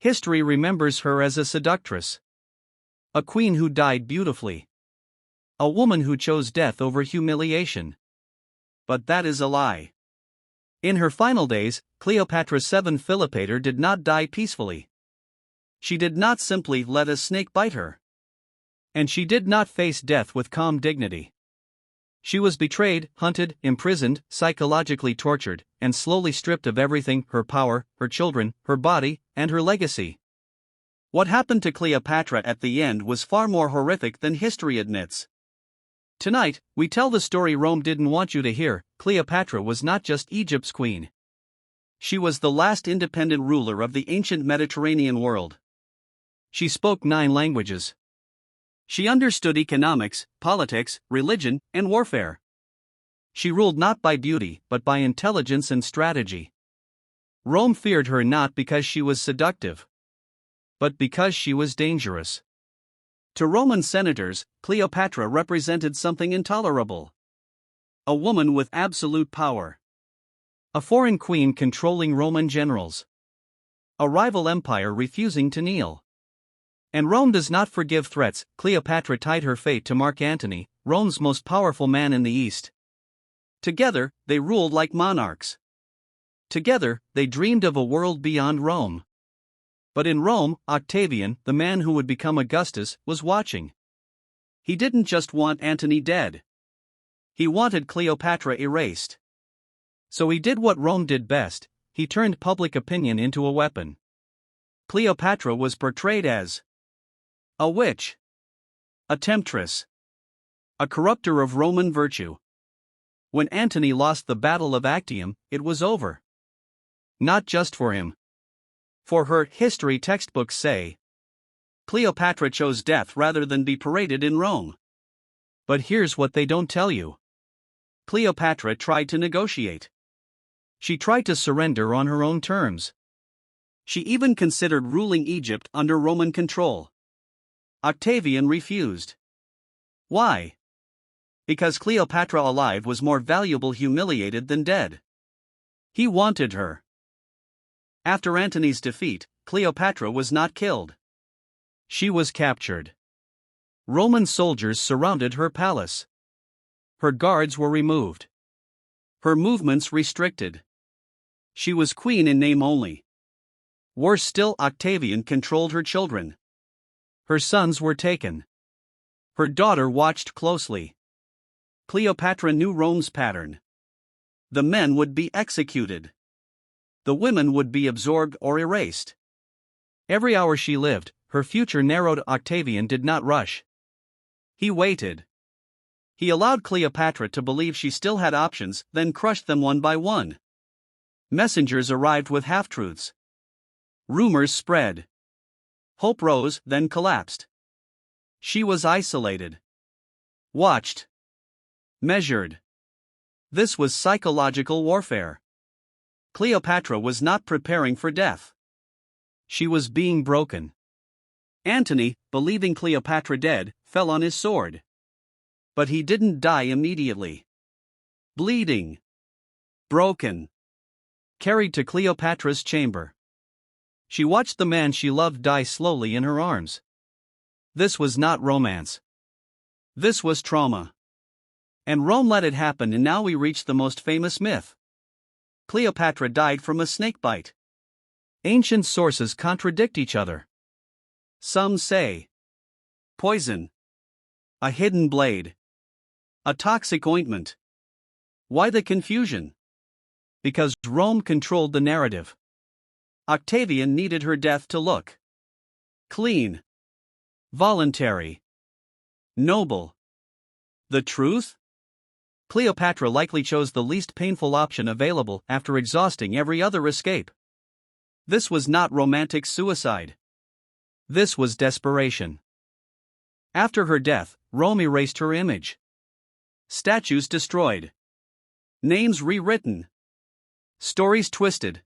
History remembers her as a seductress. A queen who died beautifully. A woman who chose death over humiliation. But that is a lie. In her final days, Cleopatra VII Philopator did not die peacefully. She did not simply let a snake bite her. And she did not face death with calm dignity. She was betrayed, hunted, imprisoned, psychologically tortured, and slowly stripped of everything: her power, her children, her body, and her legacy. What happened to Cleopatra at the end was far more horrific than history admits. Tonight, we tell the story Rome didn't want you to hear. Cleopatra was not just Egypt's queen. She was the last independent ruler of the ancient Mediterranean world. She spoke 9 languages. She understood economics, politics, religion, and warfare. She ruled not by beauty, but by intelligence and strategy. Rome feared her not because she was seductive, but because she was dangerous. To Roman senators, Cleopatra represented something intolerable. A woman with absolute power. A foreign queen controlling Roman generals. A rival empire refusing to kneel. And Rome does not forgive threats. Cleopatra tied her fate to Mark Antony, Rome's most powerful man in the East. Together, they ruled like monarchs. Together, they dreamed of a world beyond Rome. But in Rome, Octavian, the man who would become Augustus, was watching. He didn't just want Antony dead. He wanted Cleopatra erased. So he did what Rome did best: he turned public opinion into a weapon. Cleopatra was portrayed as a witch, a temptress, a corrupter of Roman virtue. When Antony lost the Battle of Actium, it was over. Not just for him. For her, history textbooks say. Cleopatra chose death rather than be paraded in Rome. But here's what they don't tell you. Cleopatra tried to negotiate. She tried to surrender on her own terms. She even considered ruling Egypt under Roman control. Octavian refused. Why? Because Cleopatra alive was more valuable humiliated than dead. He wanted her. After Antony's defeat, Cleopatra was not killed. She was captured. Roman soldiers surrounded her palace. Her guards were removed. Her movements restricted. She was queen in name only. Worse still, Octavian controlled her children. Her sons were taken. Her daughter watched closely. Cleopatra knew Rome's pattern. The men would be executed. The women would be absorbed or erased. Every hour she lived, her future narrowed. Octavian did not rush. He waited. He allowed Cleopatra to believe she still had options, then crushed them one by one. Messengers arrived with half-truths. Rumors spread. Hope rose, then collapsed. She was isolated. Watched. Measured. This was psychological warfare. Cleopatra was not preparing for death. She was being broken. Antony, believing Cleopatra dead, fell on his sword. But he didn't die immediately. Bleeding. Broken. Carried to Cleopatra's chamber. She watched the man she loved die slowly in her arms. This was not romance. This was trauma. And Rome let it happen, and now we reach the most famous myth. Cleopatra died from a snake bite. Ancient sources contradict each other. Some say poison, a hidden blade, a toxic ointment. Why the confusion? Because Rome controlled the narrative. Octavian needed her death to look clean, voluntary, noble. The truth? Cleopatra likely chose the least painful option available after exhausting every other escape. This was not romantic suicide. This was desperation. After her death, Rome erased her image. Statues destroyed. Names rewritten. Stories twisted.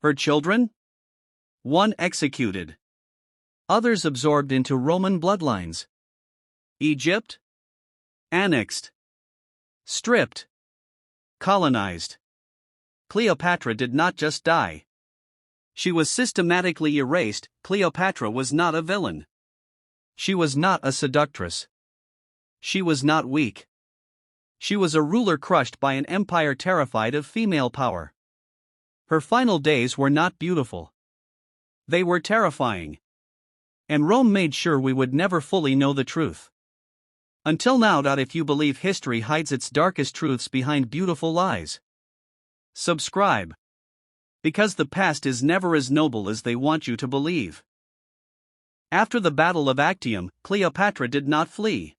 Her children? One executed. Others absorbed into Roman bloodlines. Egypt? Annexed. Stripped. Colonized. Cleopatra did not just die. She was systematically erased. Cleopatra was not a villain. She was not a seductress. She was not weak. She was a ruler crushed by an empire terrified of female power. Her final days were not beautiful. They were terrifying. And Rome made sure we would never fully know the truth. Until now. If you believe history hides its darkest truths behind beautiful lies, subscribe. Because the past is never as noble as they want you to believe. After the Battle of Actium, Cleopatra did not flee.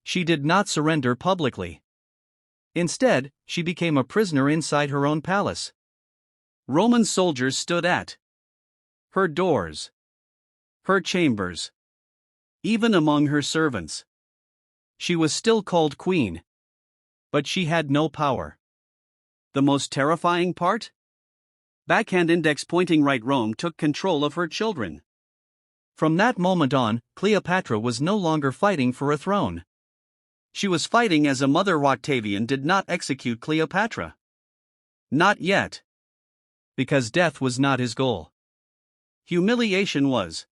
She did not surrender publicly. Instead, she became a prisoner inside her own palace. Roman soldiers stood at her doors, her chambers, even among her servants. She was still called queen. But she had no power. The most terrifying part? Backhand index pointing right. Rome took control of her children. From that moment on, Cleopatra was no longer fighting for a throne. She was fighting as a mother. Octavian did not execute Cleopatra. Not yet. Because death was not his goal. Humiliation was.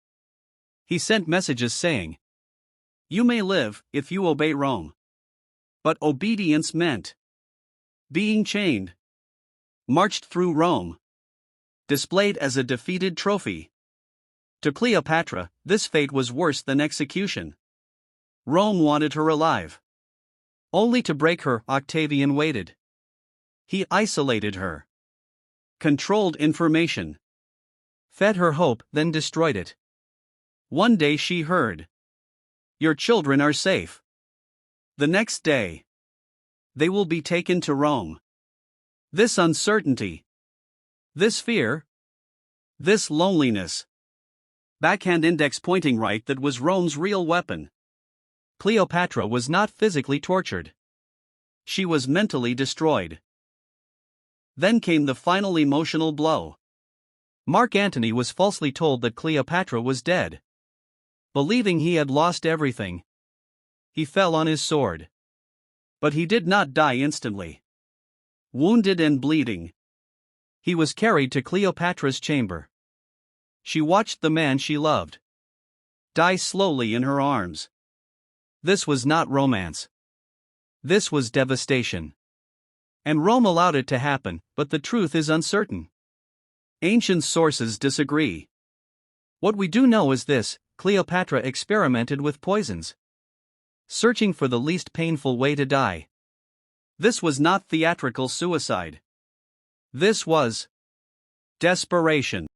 He sent messages saying, "You may live if you obey Rome." But obedience meant being chained, marched through Rome, displayed as a defeated trophy. To Cleopatra, this fate was worse than execution. Rome wanted her alive. Only to break her. Octavian waited. He isolated her, controlled information, fed her hope, then destroyed it. One day she heard, "Your children are safe." The next day, they will be taken to Rome. This uncertainty, this fear, this loneliness. Backhand index pointing right. That was Rome's real weapon. Cleopatra was not physically tortured. She was mentally destroyed. Then came the final emotional blow. Mark Antony was falsely told that Cleopatra was dead. Believing he had lost everything, he fell on his sword. But he did not die instantly. Wounded and bleeding, he was carried to Cleopatra's chamber. She watched the man she loved die slowly in her arms. This was not romance. This was devastation. And Rome allowed it to happen, but the truth is uncertain. Ancient sources disagree. What we do know is this: Cleopatra experimented with poisons, searching for the least painful way to die. This was not theatrical suicide. This was desperation.